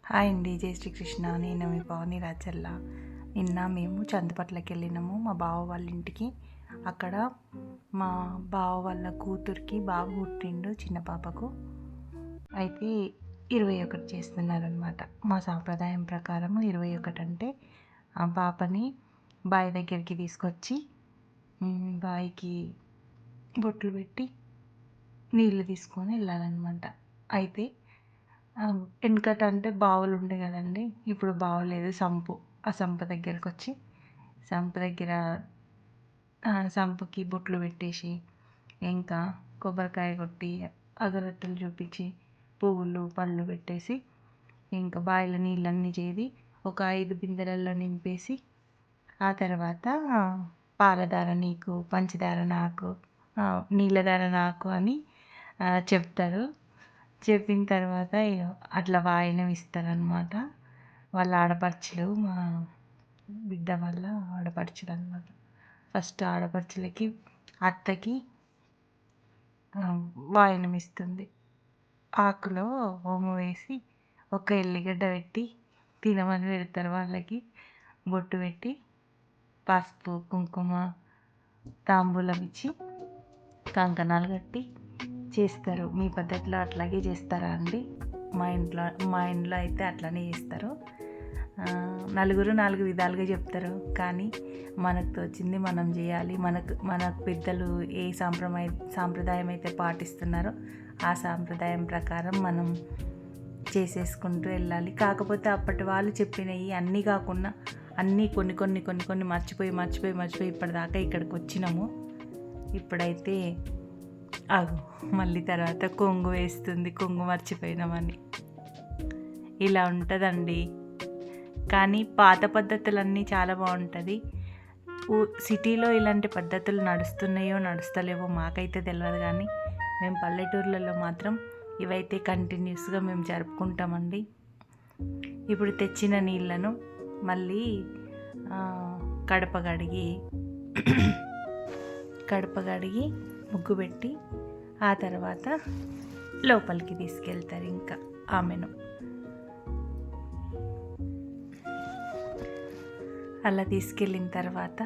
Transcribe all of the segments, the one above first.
Hi అండి, జై శ్రీకృష్ణ. నేను మీ పావని రాచల్ల. నిన్న మేము చందుపట్లకి వెళ్ళినాము మా బావ వాళ్ళ ఇంటికి. అక్కడ మా బావ వాళ్ళ కూతురికి బాబు పుట్టిండు, చిన్న పాపకు. అయితే 21 చేస్తున్నారనమాట. మా సాంప్రదాయం ప్రకారం 21 అంటే ఆ పాపని బావి దగ్గరికి తీసుకొచ్చి బావికి బొట్లు పెట్టి నీళ్ళు తీసుకొని వెళ్ళాలన్నమాట. అయితే వెనకట అంటే బావులు ఉండే కదండి, ఇప్పుడు బావులేదు, సంపు. ఆ సంపు దగ్గరకు వచ్చి సంపు దగ్గర సంపుకి బొట్లు పెట్టేసి ఇంకా కొబ్బరికాయ కొట్టి అగరొత్తులు చూపించి పువ్వులు పళ్ళు పెట్టేసి ఇంకా బావిలో నీళ్ళన్నీ చేది ఒక 5 బిందెలలో నింపేసి ఆ తర్వాత పాలధార నీకు, పంచదార నాకు, నీళ్ళధార నాకు అని చెప్తారు. చెప్పిన తర్వాత అట్లా వాయినం ఇస్తారనమాట. వాళ్ళ ఆడపడుచులు, మా బిడ్డ వాళ్ళ ఆడపడుచులు అనమాట. ఫస్ట్ ఆడపడుచులకి, అత్తకి వాయినం ఇస్తుంది. ఆకులో ఓము వేసి ఒక ఎల్లిగడ్డ పెట్టి తినమని పెడతారు వాళ్ళకి. బొట్టు పెట్టి పసుపు కుంకుమ తాంబూలం ఇచ్చి కంకణాలు కట్టి చేస్తారు. మీ పద్ధతిలో అట్లాగే చేస్తారా అండి? మా ఇంట్లో అయితే అట్లనే చేస్తారు. నలుగురు 4 విధాలుగా చెప్తారు, కానీ మనకు తోచింది మనం చేయాలి. మన పెద్దలు ఏ సాంప్రదాయం అయితే పాటిస్తున్నారో ఆ సాంప్రదాయం ప్రకారం మనం చేసేసుకుంటూ వెళ్ళాలి. కాకపోతే అప్పటి వాళ్ళు చెప్పినవి అన్నీ కాకుండా అన్నీ కొన్ని మర్చిపోయి ఇప్పటిదాకా ఇక్కడికి వచ్చినాము. ఇప్పుడైతే మళ్ళీ తర్వాత కొంగు వేస్తుంది, కొంగు మర్చిపోయినామని. ఇలా ఉంటుందండి. కానీ పాత పద్ధతులన్నీ చాలా బాగుంటుంది. సిటీలో ఇలాంటి పద్ధతులు నడుస్తున్నాయో నడుస్తలేవో మాకైతే తెలియదు, కానీ మేము పల్లెటూర్లలో మాత్రం ఇవైతే కంటిన్యూస్గా మేము జరుపుకుంటామండి. ఇప్పుడు తెచ్చిన నీళ్ళను మళ్ళీ కడప కడిగి ముగ్గు పెట్టి ఆ తర్వాత లోపలికి తీసుకెళ్తారు ఇంకా ఆమెను. అలా తీసుకెళ్ళిన తర్వాత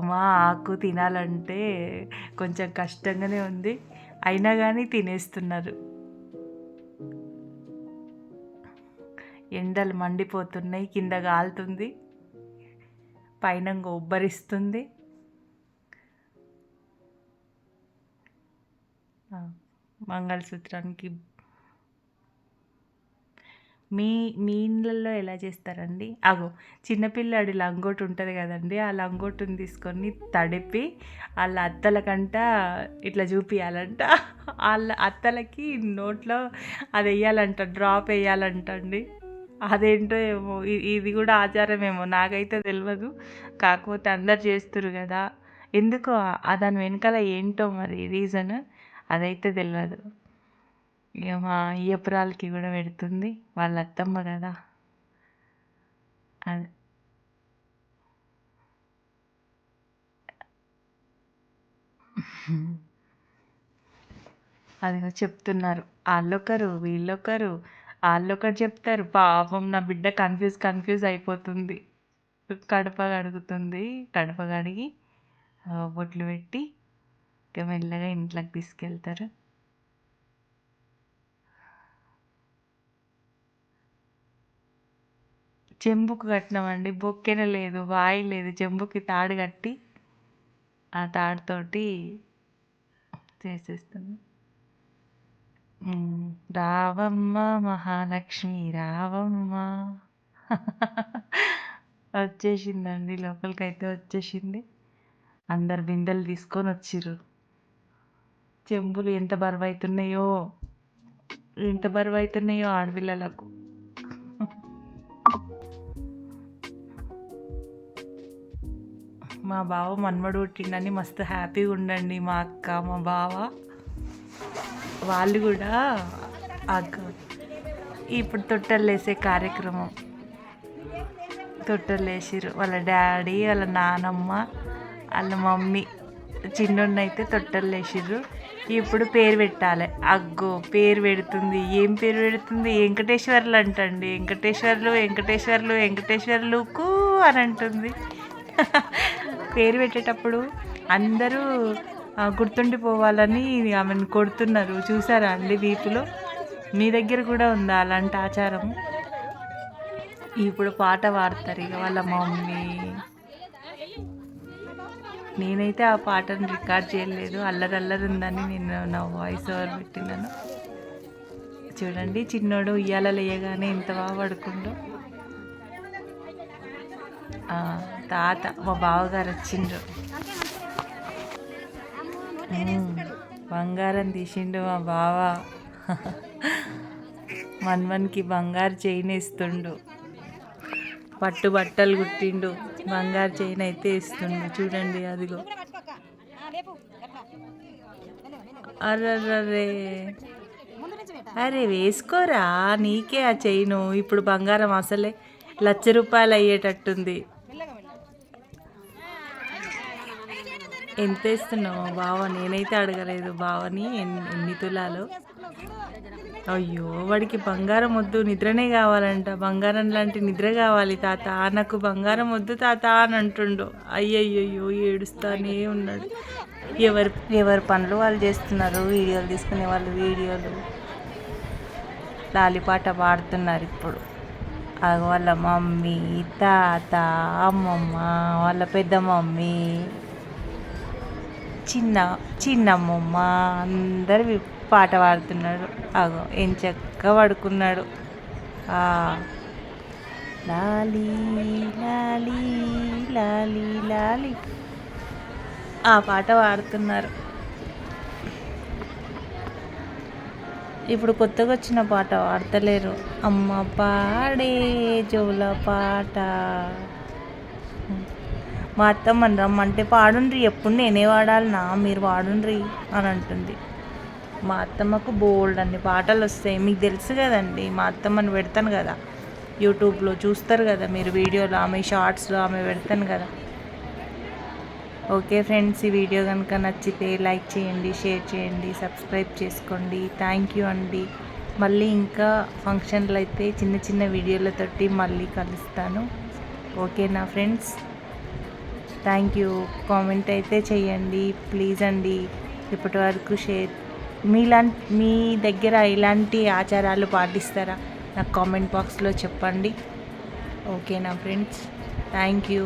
మా ఆకు తినాలంటే కొంచెం కష్టంగానే ఉంది, అయినా కానీ తినేస్తున్నారు. ఎండలు మండిపోతున్నాయి, కింద కాలుతుంది, పైన ఉబ్బరిస్తుంది. మంగళసూత్రానికి మీ ఇళ్ళల్లో ఎలా చేస్తారండి? చిన్నపిల్లాడి లంగోటు ఉంటుంది కదండి, ఆ లంగోటుని తీసుకొని తడిపి వాళ్ళ అత్తలకంట ఇట్లా చూపియాలంట. వాళ్ళ అత్తలకి నోట్లో అది వేయాలంట, డ్రాప్ వేయాలంట అండి. అదేంటో ఏమో, ఇది కూడా ఆచారమేమో, నాకైతే తెలియదు. కాకపోతే అందరు చేస్తురు కదా, ఎందుకో దాని వెనకాల ఏంటో మరి రీజన్ అదైతే తెలియదు. ఇక మా అయ్యపురాలకి కూడా పెడుతుంది, వాళ్ళ అత్తమ్మ కదా. అది చెప్తున్నారు, వాళ్ళొకరు వీళ్ళొకరు, వాళ్ళొకరు చెప్తారు. పాపం నా బిడ్డ కన్ఫ్యూజ్ అయిపోతుంది. కడప కడిగి బొట్లు పెట్టి ఇక మెల్లగా ఇంట్లోకి తీసుకెళ్తారు. చెంబుకు కట్టినామండి, బొక్కెన లేదు, వాయి లేదు, చెంబుకి తాడు కట్టి ఆ తాడుతోటి చేసేస్తాను. రావమ్మ మహాలక్ష్మి రావమ్మ. వచ్చేసిందండి, లోపలికైతే వచ్చేసింది. అందరు బిందెలు తీసుకొని వచ్చిర్రు. చెంబులు ఎంత బరువు అవుతున్నాయో ఆడపిల్లలకు. మా బావ మన్మడు పుట్టిండని మస్తు హ్యాపీగా ఉండండి. మా అక్క, మా బావ వాళ్ళు కూడా ఇప్పుడు తొట్టెలు వేసే కార్యక్రమం, తొట్టెలు వేసిర్రు. వాళ్ళ డాడీ, వాళ్ళ నానమ్మ, వాళ్ళ మమ్మీ, చిన్నోడినైతే తొట్టెలు వేసిర్రు. ఇప్పుడు పేరు పెట్టాలి. అగ్గో పేరు పెడుతుంది. ఏం పేరు పెడుతుంది? వెంకటేశ్వర్లు అంటండి. వెంకటేశ్వర్లుకు అని అంటుంది. పేరు పెట్టేటప్పుడు అందరూ గుర్తుండిపోవాలని ఆమెను కొడుతున్నారు. చూసారా అండి వీపులో? మీ దగ్గర కూడా ఉందా అలాంటి ఆచారం? ఇప్పుడు పాట పాడతారు ఇక వాళ్ళ మమ్మీ. నేనైతే ఆ పాటను రికార్డ్ చేయలేదు, అల్లరి ఉందని నేను నా వాయిస్ ఓవర్ పెట్టినాను. చూడండి చిన్నోడు ఉయ్యాల లేయగానే ఎంత బాగా పడుకుండో. తాత మా బావగారు వచ్చిండ్రు. బంగారం తీసిండు మా బావ. మన్మన్కి బంగారు చైన్ ఇస్తుండు. పట్టు బట్టలు కుట్టిండు. బంగారు చైన్ అయితే ఇస్తుండు. చూడండి అదిగో. అర్రర్రే, అరే వేసుకోరా, నీకే ఆ చైను. ఇప్పుడు బంగారం అసలే ₹1,00,000 అయ్యేటట్టుంది. ఎంత ఇస్తున్నావు బావ? నేనైతే అడగలేదు బావని ఎన్ని తులాలు. అయ్యో, వాడికి బంగారం వద్దు, నిద్రనే కావాలంట. బంగారం లాంటి నిద్ర కావాలి తాత, నాకు బంగారం వద్దు తాత అని అంటుండు. అయ్యయ్యో ఏడుస్తానే ఉన్నాడు. ఎవరి పనులు వాళ్ళు చేస్తున్నారు. వీడియోలు తీసుకునే వాళ్ళు వీడియోలు, లాలిపాట పాడుతున్నారు. ఇప్పుడు వాళ్ళ మమ్మీ, తాత, అమ్మమ్మ, వాళ్ళ పెద్ద మమ్మీ, చిన్నమ్మమ్మ అందరు పాట పాడుతున్నాడు. ఏం చక్కగా పడుకున్నాడు. లాలీ లాలీ లాలీ లాలీ ఆ పాట పాడుతున్నారు. ఇప్పుడు కొత్తగా వచ్చిన పాట పాడతలేరు. అమ్మ పాడే జోల పాట. మా అత్తమ్మని రమ్మంటే పాడుండ్రి, ఎప్పుడు నేనే వాడాలనా, మీరు పాడుండ్రి అని అంటుంది. మా అత్తమ్మకు బోల్డ్ అన్ని పాటలు వస్తాయి. మీకు తెలుసు కదండి, మా అత్తమ్మని పెడతాను కదా యూట్యూబ్లో, చూస్తారు కదా మీరు వీడియోలో, ఆమె షార్ట్స్లో ఆమె పెడతాను కదా. ఓకే ఫ్రెండ్స్, ఈ వీడియో కనుక నచ్చితే లైక్ చేయండి, షేర్ చేయండి, సబ్స్క్రైబ్ చేసుకోండి. థ్యాంక్ యూ అండి. మళ్ళీ ఇంకా ఫంక్షన్లు అయితే చిన్న చిన్న వీడియోలతోటి మళ్ళీ కలుస్తాను. ఓకేనా ఫ్రెండ్స్? Thank you. కామెంట్ అయితే చేయండి ప్లీజ్ అండి. ఇప్పటి వరకు మీ దగ్గర ఇలాంటి ఆచారాలు పాటిస్తారా? నాకు కామెంట్ బాక్స్లో చెప్పండి. ఓకేనా ఫ్రెండ్స్? Thank you.